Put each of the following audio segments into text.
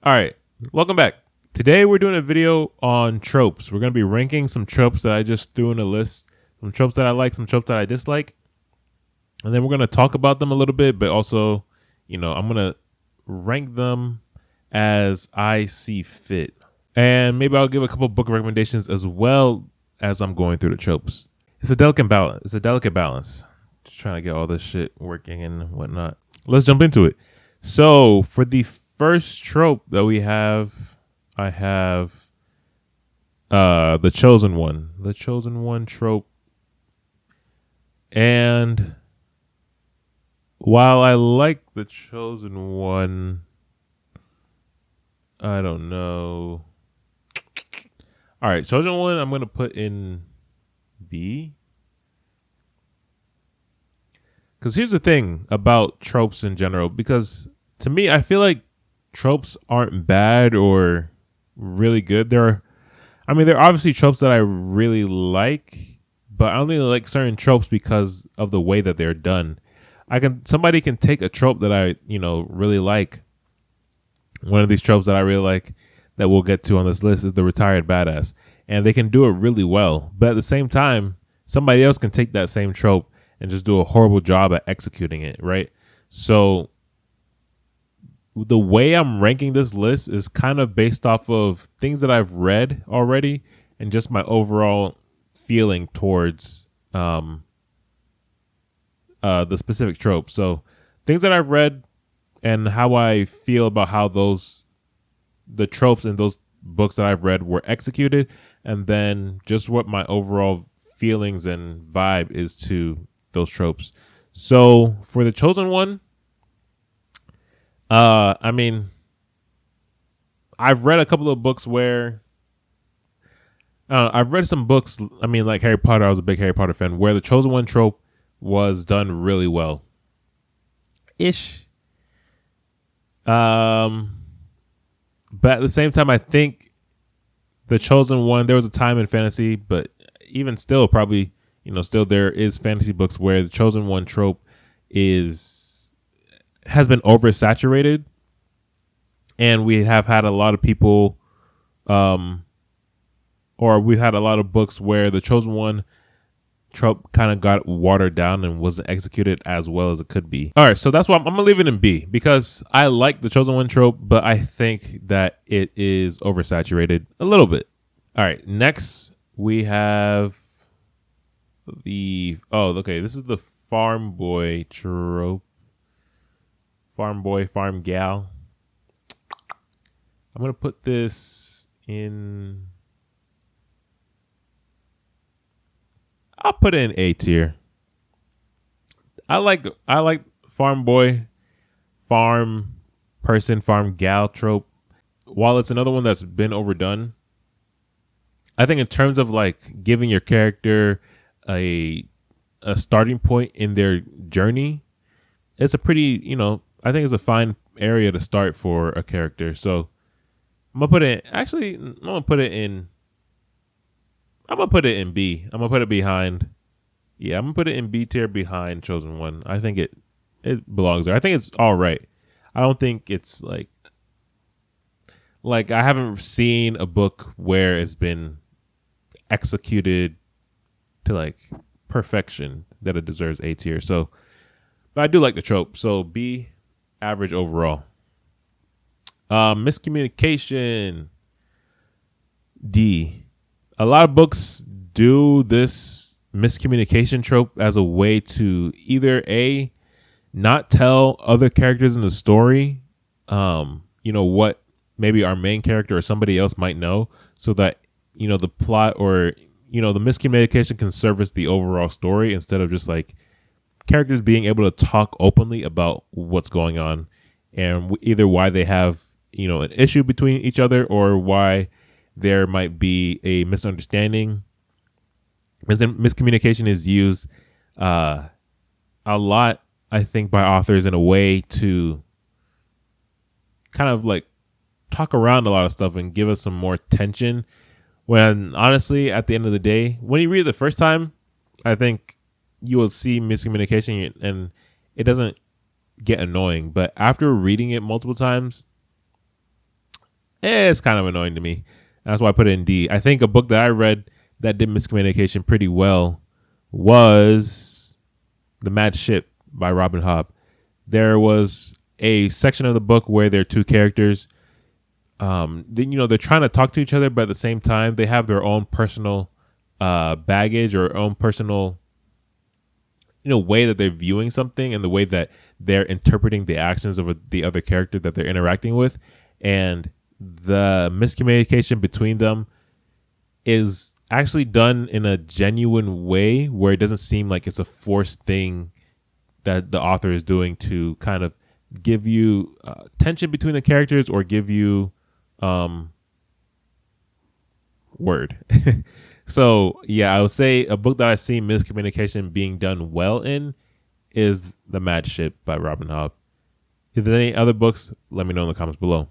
All right, welcome back. Today we're doing a video on tropes. We're going to be ranking some tropes that I just threw in a list, some tropes that I like, some tropes that I dislike. And then we're going to talk about them a little bit, but also, I'm going to rank them as I see fit. And maybe I'll give a couple book recommendations as well as I'm going through the tropes. It's a delicate balance. Just trying to get all this shit working and whatnot. Let's jump into it. So for the first trope that we have, I have the chosen one trope. And while I like the chosen one, I don't know. All right, chosen one I'm going to put in B. Because here's the thing about tropes in general, because to me, I feel like tropes aren't bad or really good. There are obviously tropes that I really like, but I only like certain tropes because of the way that they're done. Somebody can take a trope that I, really like. One of these tropes that I really like that we'll get to on this list is the retired badass, and they can do it really well. But at the same time, somebody else can take that same trope and just do a horrible job at executing it, right? So the way I'm ranking this list is kind of based off of things that I've read already and just my overall feeling towards the specific trope. So things that I've read and how I feel about how the tropes in those books that I've read were executed, and then just what my overall feelings and vibe is to those tropes. So for the chosen one, I've read a couple of books where I've read some books. Like Harry Potter. I was a big Harry Potter fan, where the chosen one trope was done really well. Ish. But at the same time, I think the chosen one, there was a time in fantasy, but even still, probably, still there is fantasy books where the chosen one trope has been oversaturated, and we have had a lot of people, or we've had a lot of books where the chosen one trope kind of got watered down and wasn't executed as well as it could be. All right, so that's why I'm gonna leave it in B, because I like the chosen one trope, but I think that it is oversaturated a little bit. All right, next we have this is the farm boy trope. Farm boy, farm gal. I'm going to put this in... I'll put it in A tier. I like farm boy, farm person, farm gal trope. While it's another one that's been overdone, I think in terms of like giving your character a starting point in their journey, it's a pretty, I think it's a fine area to start for a character. So I'm gonna put it in B. I'm gonna put it behind. Yeah, I'm gonna put it in B tier behind chosen one. I think it belongs there. I think it's all right. I don't think it's like I haven't seen a book where it's been executed to like perfection that it deserves A tier. So, but I do like the trope. So B, average overall. Miscommunication, D. A lot of books do this miscommunication trope as a way to either A, not tell other characters in the story, what maybe our main character or somebody else might know, so that, the plot or, the miscommunication can service the overall story instead of just like characters being able to talk openly about what's going on and either why they have, an issue between each other or why there might be a misunderstanding. Miscommunication is used a lot, I think, by authors in a way to kind of like talk around a lot of stuff and give us some more tension. When honestly, at the end of the day, when you read it the first time, I think you will see miscommunication and it doesn't get annoying. But after reading it multiple times, it's kind of annoying to me. That's why I put it in D. I think a book that I read that did miscommunication pretty well was The Mad Ship by Robin Hobb. There was a section of the book where there are two characters. They're trying to talk to each other, but at the same time, they have their own personal baggage or own personal, way that they're viewing something and the way that they're interpreting the actions of the other character that they're interacting with. And the miscommunication between them is actually done in a genuine way where it doesn't seem like it's a forced thing that the author is doing to kind of give you tension between the characters or give you word. So yeah, I would say a book that I've seen miscommunication being done well in is The Mad Ship by Robin Hobb. If there's any other books, let me know in the comments below.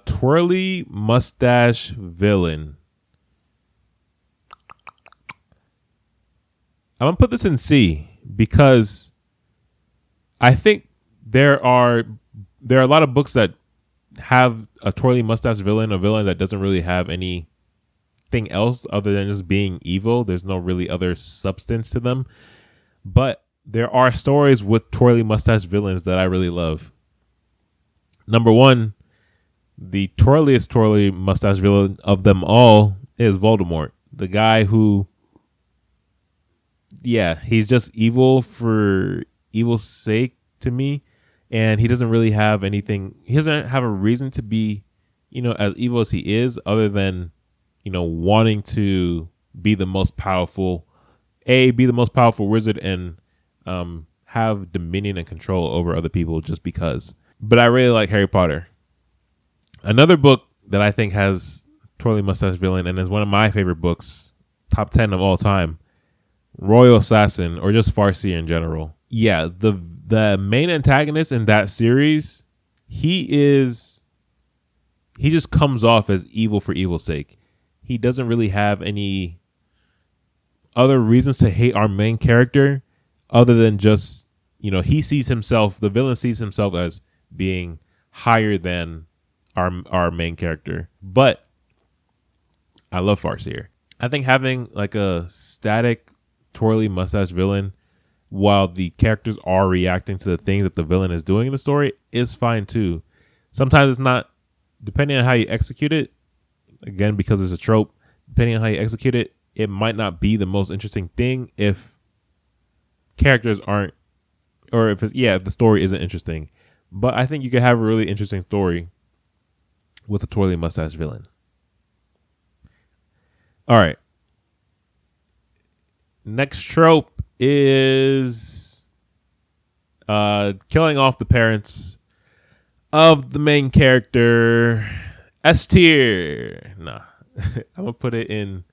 Twirly Mustache Villain. I'm gonna put this in C because I think there are a lot of books that have a twirly mustache villain, a villain that doesn't really have anything else other than just being evil. There's no really other substance to them. But there are stories with twirly mustache villains that I really love. Number one, the twirliest twirly mustache villain of them all is Voldemort. The guy who, he's just evil for evil's sake to me. And he doesn't really have anything. He doesn't have a reason to be, as evil as he is, other than, wanting to be the most powerful, be the most powerful wizard and have dominion and control over other people just because. But I really like Harry Potter. Another book that I think has twirly mustache villain and is one of my favorite books, top 10 of all time, Royal Assassin, or just Farseer in general. Yeah, the main antagonist in that series, he just comes off as evil for evil's sake. He doesn't really have any other reasons to hate our main character other than just, the villain sees himself as being higher than our main character. But I love Farseer. I think having like a static twirly mustache villain while the characters are reacting to the things that the villain is doing in the story is fine too. Sometimes it's not, depending on how you execute it, again, because it's a trope, depending on how you execute it, it might not be the most interesting thing if characters aren't, or if the story isn't interesting. But I think you could have a really interesting story with a twirly mustache villain. All right. Next trope is killing off the parents of the main character. S tier. Nah. I'm gonna put it in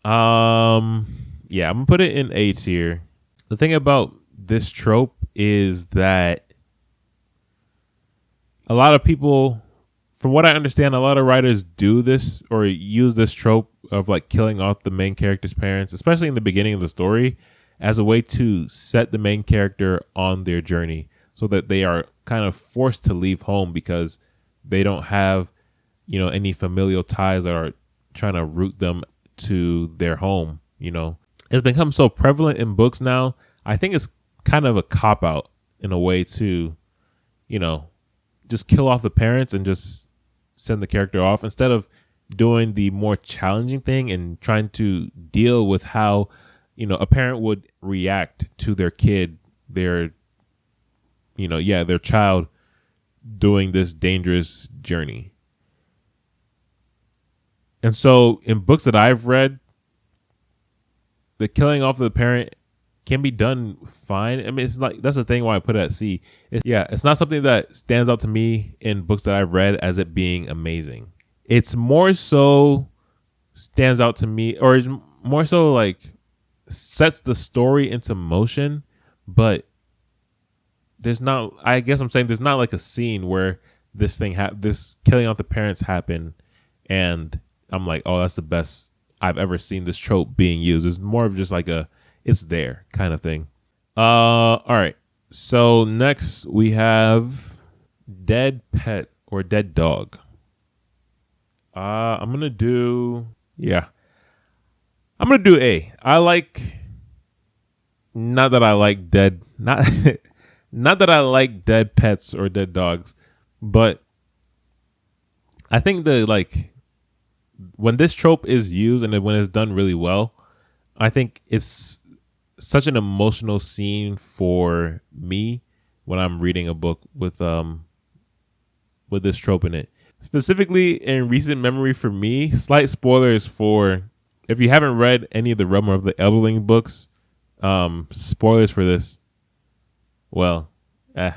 I'm gonna put it in A tier. The thing about this trope is that a lot of people, from what I understand, a lot of writers do this or use this trope of like killing off the main character's parents, especially in the beginning of the story, as a way to set the main character on their journey so that they are kind of forced to leave home because they don't have, any familial ties that are trying to root them to their home. It's become so prevalent in books now. I think it's kind of a cop out in a way to, just kill off the parents and just send the character off instead of doing the more challenging thing and trying to deal with how, a parent would react to their kid, their child doing this dangerous journey. And so in books that I've read, the killing off of the parent can be done fine. I mean, it's like, that's the thing why I put it at C. It's not something that stands out to me in books that I've read as it being amazing. It's more so stands out to me, or it's more so like sets the story into motion, but there's not, I guess I'm saying there's not like a scene where this killing off the parents happen and I'm like, oh, that's the best I've ever seen this trope being used. It's more of just like it's there kind of thing. All right. So next we have Dead pet or dead dog. I'm gonna do yeah. I'm gonna do A. I like not that I like dead not not that I like dead pets or dead dogs, but I think the like when this trope is used and when it's done really well, I think it's such an emotional scene for me when I'm reading a book with this trope in it. Specifically in recent memory for me, slight spoilers for if you haven't read any of the Realm of the Elderling books, spoilers for this. Well, I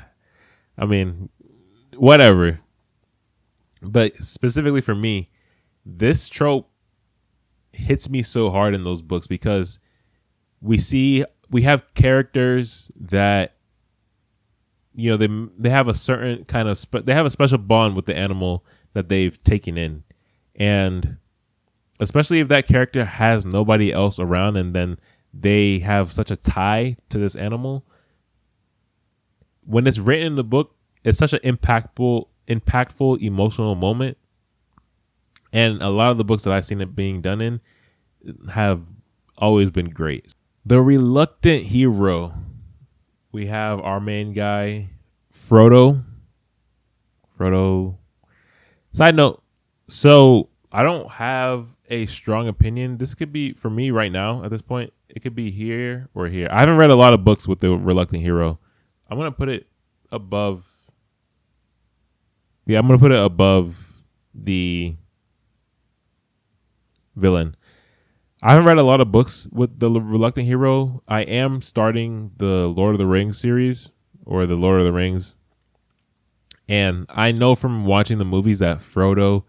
mean, whatever. But specifically for me, this trope hits me so hard in those books because we have characters that they have a certain kind of they have a special bond with the animal that they've taken in, and especially if that character has nobody else around and then they have such a tie to this animal. When it's written in the book, it's such an impactful emotional moment, and a lot of the books that I've seen it being done in have always been great. The reluctant hero. We have our main guy, Frodo. Side note, so I don't have a strong opinion. This could be, for me right now, at this point, it could be here or here. I haven't read a lot of books with the reluctant hero. I'm going to put it above. Yeah, I'm going to put it above the villain. I haven't read a lot of books with the reluctant hero. I am starting the Lord of the Rings series or the Lord of the Rings. And I know from watching the movies that Frodo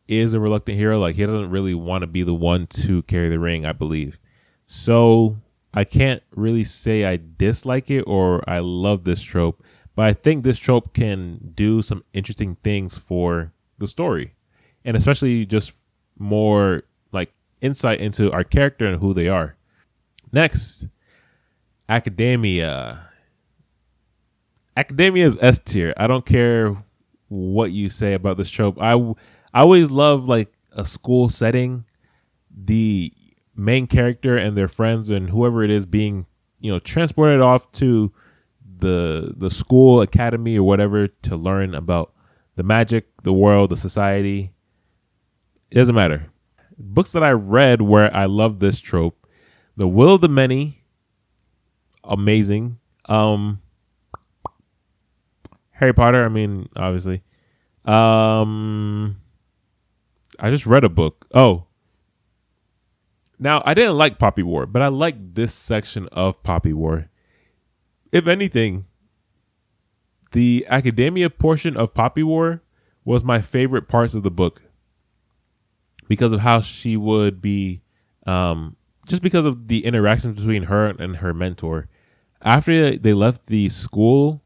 is a reluctant hero. Like, he doesn't really want to be the one to carry the ring, I believe. So I can't really say I dislike it or I love this trope. But I think this trope can do some interesting things for the story. And especially just more like insight into our character and who they are. Next, academia. Academia is S tier. I don't care what you say about this trope. I always love like a school setting, the main character and their friends and whoever it is being, transported off to the school, academy, or whatever to learn about the magic, the world, the society. It doesn't matter. Books that I read where I love this trope: The Will of the Many, amazing. Harry Potter, I mean, obviously. I just read a book. Oh, now I didn't like Poppy War, but I like this section of Poppy War. If anything, the academia portion of Poppy War was my favorite parts of the book. Because of how she would be, just because of the interactions between her and her mentor. After they left the school,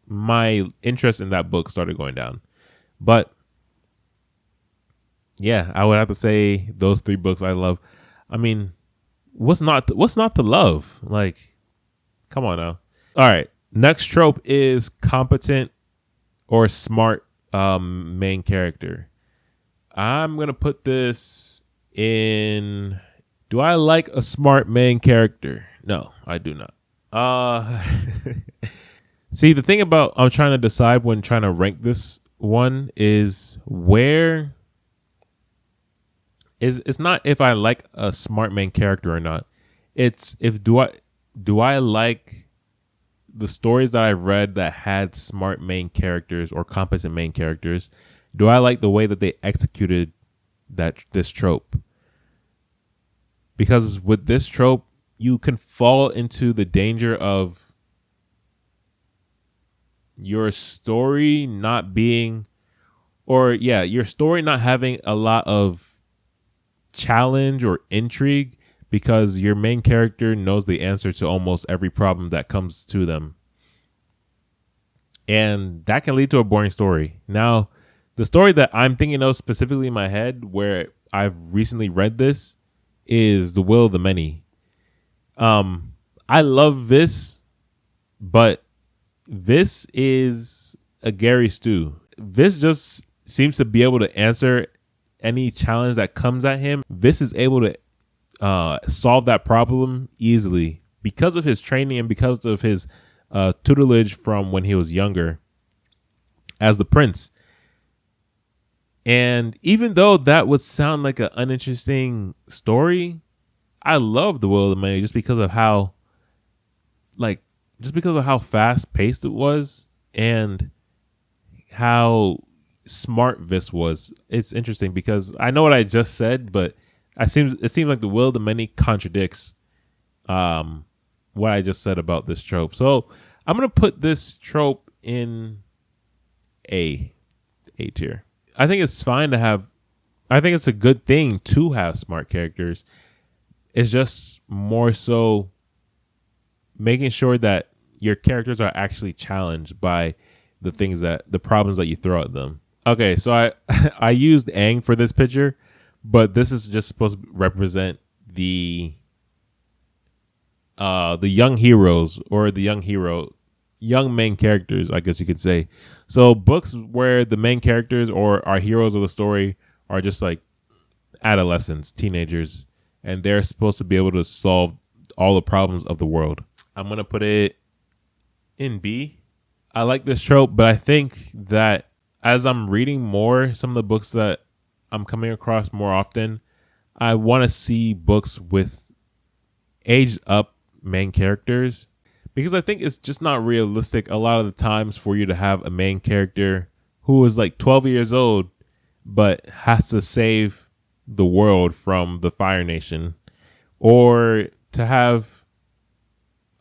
my interest in that book started going down. But yeah, I would have to say those three books I love. I mean, what's not to love? Like, come on now. All right, next trope is competent or smart main character. I'm going to put this in. Do I like a smart main character? No, I do not. See, the thing about I'm trying to decide when trying to rank this one is where is it's not if I like a smart main character or not. It's if do I like the stories that I've read that had smart main characters or competent main characters. Do I like the way that they executed this trope? Because with this trope, you can fall into the danger of your story not being, your story not having a lot of challenge or intrigue because your main character knows the answer to almost every problem that comes to them. And that can lead to a boring story. Now, the story that I'm thinking of specifically in my head where I've recently read this is The Will of the Many. I love this, but this is a Gary Stu. Viz just seems to be able to answer any challenge that comes at him. Viz is able to solve that problem easily because of his training and because of his tutelage from when he was younger as the prince. And even though that would sound like an uninteresting story, I love The Will of the Many just because of how fast paced it was and how smart Viz was. It's interesting because I know what I just said, but it seems like The Will of the Many contradicts what I just said about this trope. So I'm gonna put this trope in A tier. I think it's fine to have. I think it's a good thing to have smart characters. It's just more so making sure that your characters are actually challenged by the problems that you throw at them. Okay, so I used Aang for this picture, but this is just supposed to represent the young heroes or the young main characters, I guess you could say. So books where the main characters or our heroes of the story are just like adolescents, teenagers, and they're supposed to be able to solve all the problems of the world. I'm going to put it in B. I like this trope, but I think that as I'm reading more, some of the books that I'm coming across more often, I want to see books with aged up main characters, because I think it's just not realistic a lot of the times for you to have a main character who is like 12 years old but has to save the world from the Fire Nation, or to have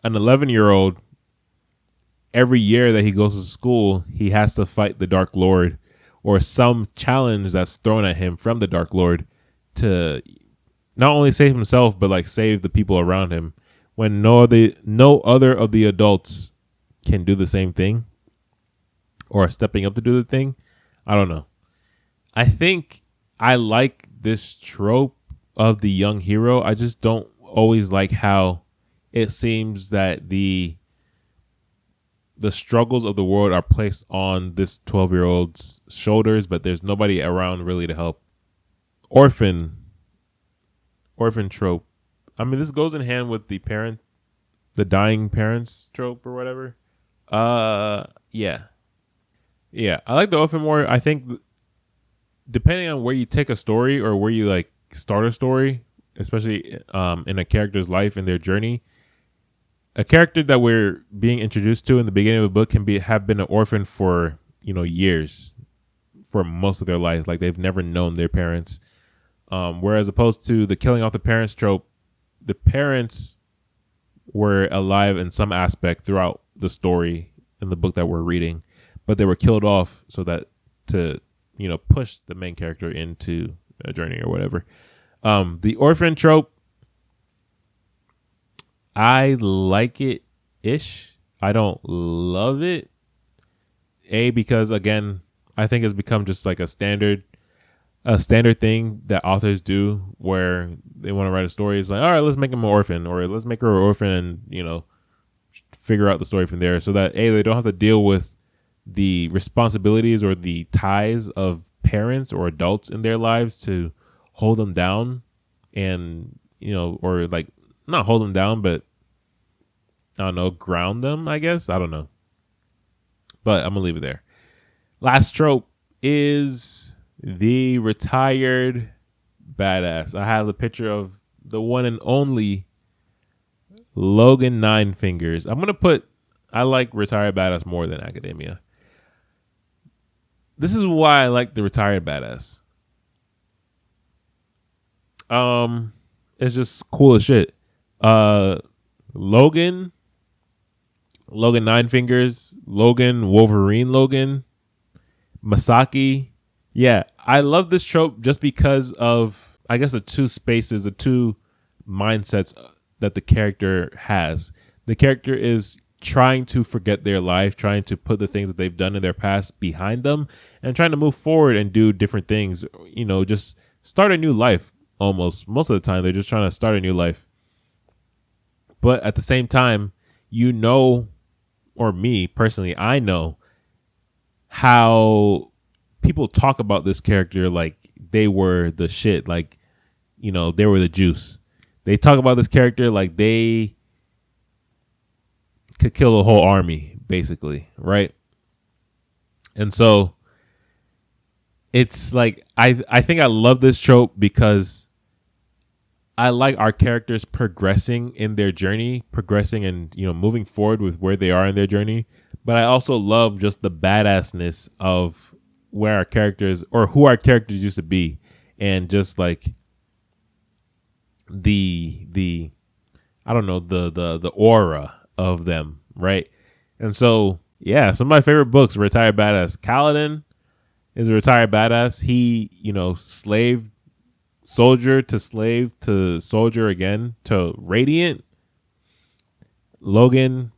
an 11-year-old every year that he goes to school, he has to fight the Dark Lord or some challenge that's thrown at him from the Dark Lord to not only save himself but like save the people around him, when no other of the adults can do the same thing or are stepping up to do the thing. I don't know. I think I like this trope of the young hero. I just don't always like how it seems that the struggles of the world are placed on this 12-year-old's shoulders, but there's nobody around really to help. Orphan trope. I mean, this goes in hand with the dying parents trope or whatever. Yeah. I like the orphan more. I think depending on where you take a story or where you like start a story, especially in a character's life and their journey, a character that we're being introduced to in the beginning of the book can have been an orphan for years, for most of their life. Like they've never known their parents. Whereas opposed to the killing off the parents trope, the parents were alive in some aspect throughout the story in the book that we're reading, but they were killed off so that to push the main character into a journey or whatever. The orphan trope, I like it ish. I don't love it. Because again, I think it's become just like a standard thing that authors do where they want to write a story. It's like, all right, let's make him an orphan, or let's make her an orphan and, figure out the story from there, so that they don't have to deal with the responsibilities or the ties of parents or adults in their lives to hold them down and, or like not hold them down, but I don't know, ground them, I guess. I don't know. But I'm going to leave it there. Last trope is the retired badass. I have the picture of the one and only Logan Nine Fingers. I like retired badass more than academia. This is why I like the retired badass. It's just cool as shit. Logan Nine Fingers, Logan, Wolverine Logan, Masaki. Yeah, I love this trope just because of, I guess, the two mindsets that the character has. The character is trying to forget their life, trying to put the things that they've done in their past behind them, and trying to move forward and do different things, just start a new life almost. Most of the time, they're just trying to start a new life. But at the same time, or me personally, I know how people talk about this character like they were the shit, like, you know, they were the juice. They talk about this character like they could kill a whole army, basically, right? And so it's like I think I love this trope because I like our characters progressing in their journey, progressing and, you know, moving forward with where they are in their journey. But I also love just the badassness of where our characters or who our characters used to be, and just like the I don't know, the aura of them, right? And so yeah, some of my favorite books, Retired Badass. Kaladin is a retired badass. He, you know, slave slave to soldier again to Radiant. Logan,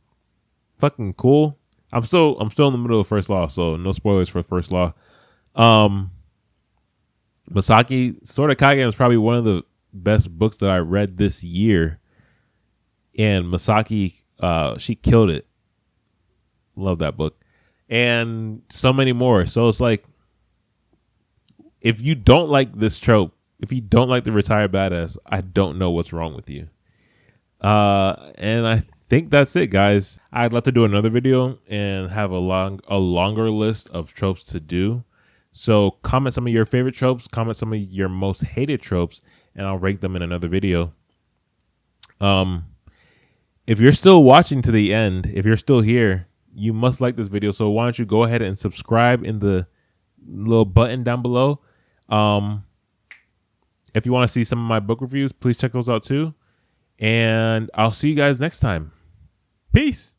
fucking cool. I'm still in the middle of First Law, so no spoilers for First Law. Masaki Sword of Kage is probably one of the best books that I read this year, and Masaki, she killed it. Love that book, and so many more. So it's like, if you don't like this trope, if you don't like the retired badass, I don't know what's wrong with you. And I think that's it, guys. I'd love to do another video and have a longer list of tropes to do. So comment some of your favorite tropes, comment some of your most hated tropes, and I'll rank them in another video. If you're still watching to the end, if you're still here, you must like this video. So why don't you go ahead and subscribe in the little button down below. If you want to see some of my book reviews, please check those out too. And I'll see you guys next time. Peace.